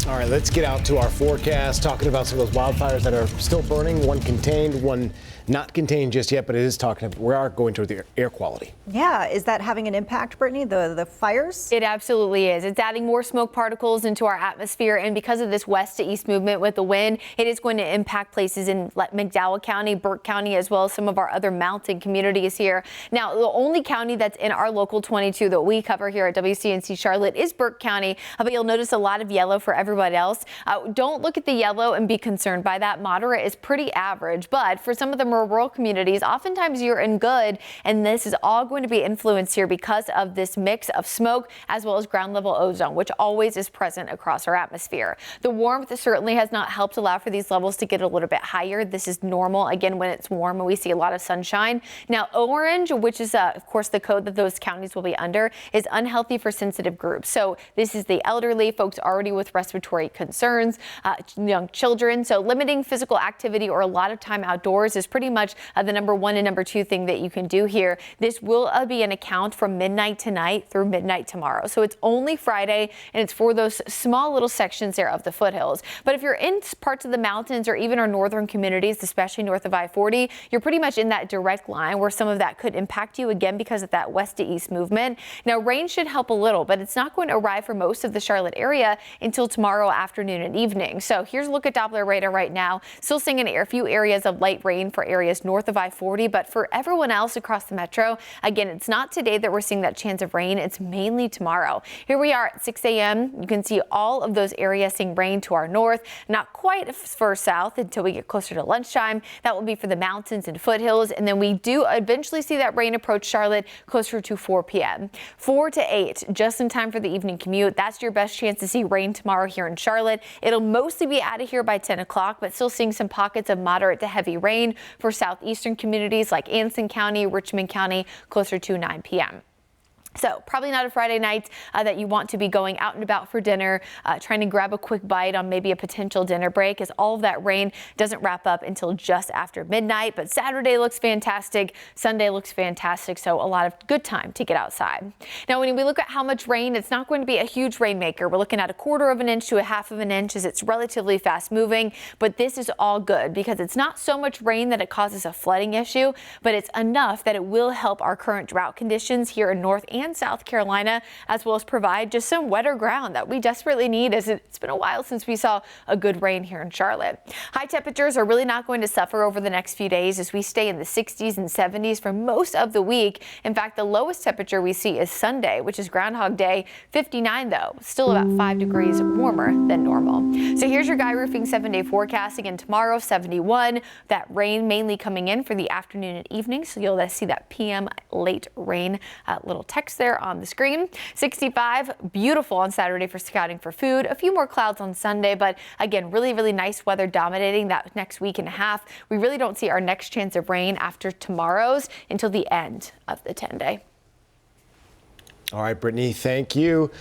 All right, let's get out to our forecast, talking about some of those wildfires that are still burning, one contained, one not contained just yet, but it is talking about, we are going toward the air quality. Yeah, is that having an impact, Brittany, the fires? It absolutely is. It's adding more smoke particles into our atmosphere, and because of this west to east movement with the wind, it is going to impact places in McDowell County, Burke County, as well as some of our other mountain communities here. Now, the only county that's in our local 22 that we cover here at WCNC Charlotte is Burke County, but you'll notice a lot of yellow for everybody else. Don't look at the yellow and be concerned by that. Moderate is pretty average, but for some of the more rural communities, oftentimes you're in good, and this is all going to be influenced here because of this mix of smoke as well as ground level ozone, which always is present across our atmosphere. The warmth certainly has not helped allow for these levels to get a little bit higher. This is normal again when it's warm and we see a lot of sunshine. Now, orange, which is of course the code that those counties will be under, is unhealthy for sensitive groups. So this is the elderly, folks already with respiratory concerns, young children. So limiting physical activity or a lot of time outdoors is pretty much the number one and number two thing that you can do here. This will be an account from midnight tonight through midnight tomorrow. So it's only Friday, and it's for those small little sections there of the foothills. But if you're in parts of the mountains or even our northern communities, especially north of I-40, you're pretty much in that direct line where some of that could impact you again because of that west to east movement. Now, rain should help a little, but it's not going to arrive for most of the Charlotte area until tomorrow afternoon and evening. So here's a look at Doppler radar right now. Still seeing a few areas of light rain for areas north of I-40, but for everyone else across the metro, again, it's not today that we're seeing that chance of rain. It's mainly tomorrow. Here we are at 6 a.m. You can see all of those areas seeing rain to our north, not quite for south until we get closer to lunchtime. That will be for the mountains and foothills. And then we do eventually see that rain approach Charlotte closer to 4 p.m. 4 to 8, just in time for the evening commute. That's your best chance to see rain tomorrow here in Charlotte. It'll mostly be out of here by 10 o'clock, but still seeing some pockets of moderate to heavy rain for southeastern communities like Anson County, Richmond County, closer to 9 p.m. So probably not a Friday night that you want to be going out and about for dinner, trying to grab a quick bite on maybe a potential dinner break, as all of that rain doesn't wrap up until just after midnight. But Saturday looks fantastic. Sunday looks fantastic. So a lot of good time to get outside. Now, when we look at how much rain, it's not going to be a huge rainmaker. We're looking at 1/4 of an inch to 1/2 of an inch as it's relatively fast moving. But this is all good because it's not so much rain that it causes a flooding issue, but it's enough that it will help our current drought conditions here in North and South Carolina, as well as provide just some wetter ground that we desperately need, as it's been a while since we saw a good rain here in Charlotte. High temperatures are really not going to suffer over the next few days as we stay in the 60s and 70s for most of the week. In fact, the lowest temperature we see is Sunday, which is Groundhog Day, 59 though, still about 5 degrees warmer than normal. So here's your Guy Roofing 7-day forecast. Again, tomorrow 71, that rain mainly coming in for the afternoon and evening. So you'll see that PM late rain little text there on the screen. 65, beautiful on Saturday for scouting for food. A few more clouds on Sunday, but again, really, really nice weather dominating that next week and a half. We really don't see our next chance of rain after tomorrow's until the end of the 10-day. All right, Brittany, thank you.